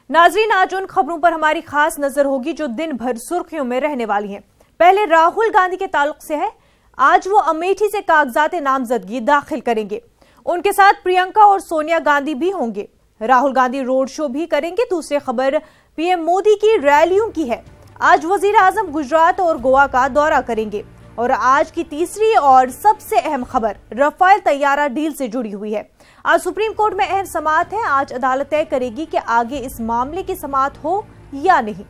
नाजरीन, आज उन खबरों पर हमारी खास नजर होगी जो दिन भर सुर्खियों में रहने वाली हैं। पहले राहुल गांधी के ताल्लुक से है। आज वो अमेठी से कागजात नामजदगी दाखिल करेंगे। उनके साथ प्रियंका और सोनिया गांधी भी होंगे। राहुल गांधी रोड शो भी करेंगे। दूसरी खबर पीएम मोदी की रैलियों की है। आज वजीर आजम गुजरात और गोवा का दौरा करेंगे। और आज की तीसरी और सबसे अहम खबर रफाल तैयारा डील से जुड़ी हुई है। आज सुप्रीम कोर्ट में अहम समाअत है। आज अदालत तय करेगी कि आगे इस मामले की समाअत हो या नहीं।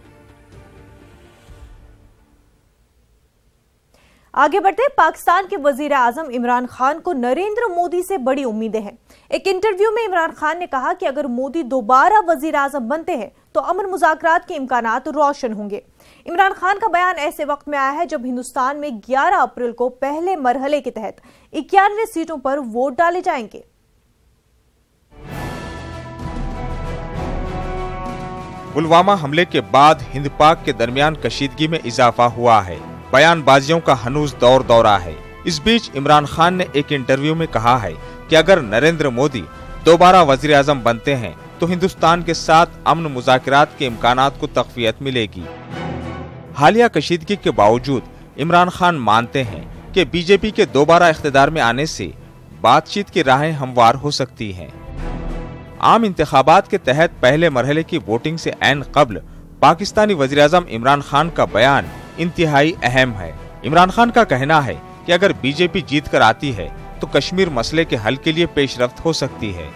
आगे बढ़ते, पाकिस्तान के वजीर आजम इमरान खान को नरेंद्र मोदी से बड़ी उम्मीदें हैं। एक इंटरव्यू में इमरान खान ने कहा कि अगर मोदी दोबारा वजीर आजम बनते हैं तो अमन मुज़ाकरात के इम्कानात रोशन होंगे। इमरान खान का बयान ऐसे वक्त में आया है जब हिंदुस्तान में 11 अप्रैल को पहले मरहले के तहत 91 सीटों पर वोट डाले जाएंगे। पुलवामा हमले के बाद हिंद पाक के दरमियान कशीदगी में इजाफा हुआ है। बयानबाजियों का हनूज दौर दौरा है। इस बीच इमरान खान ने एक इंटरव्यू में कहा है कि अगर नरेंद्र मोदी दोबारा वजीर आजम बनते हैं तो हिंदुस्तान के साथ अमन मुज़ाकरात के इम्कानात को तक़वियत मिलेगी। हालिया कशीदगी के बावजूद इमरान खान मानते हैं कि बीजेपी के दोबारा इख्तिदार में आने से बातचीत की राहें हमवार हो सकती हैं। आम इंतखाबात के तहत पहले मरहले की वोटिंग से ऐन कब्ल पाकिस्तानी वजीर आजम इमरान खान का बयान इंतहाई अहम है। इमरान खान का कहना है कि अगर बीजेपी जीत कर आती है तो कश्मीर मसले के हल के लिए पेशरफ्त हो सकती है।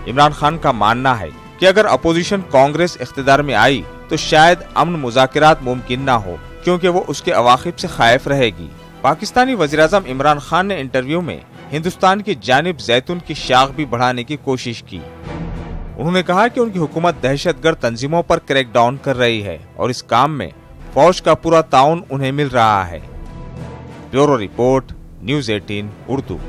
इमरान खान का मानना है कि अगर अपोजिशन कांग्रेस इख्तिदार में आई तो शायद अमन मुज़ाकरात मुमकिन ना हो, क्योंकि वो उसके अवाक़िब से खाइफ रहेगी। पाकिस्तानी वज़ीर आज़म इमरान खान ने इंटरव्यू में हिंदुस्तान की जानिब जैतून की शाख भी बढ़ाने की कोशिश की। उन्होंने कहा कि उनकी हुकूमत दहशतगर्द तंजीमों पर क्रैकडाउन कर रही है और इस काम में फौज का पूरा ताउन उन्हें मिल रहा है। Bureau report, news 18 Urdu.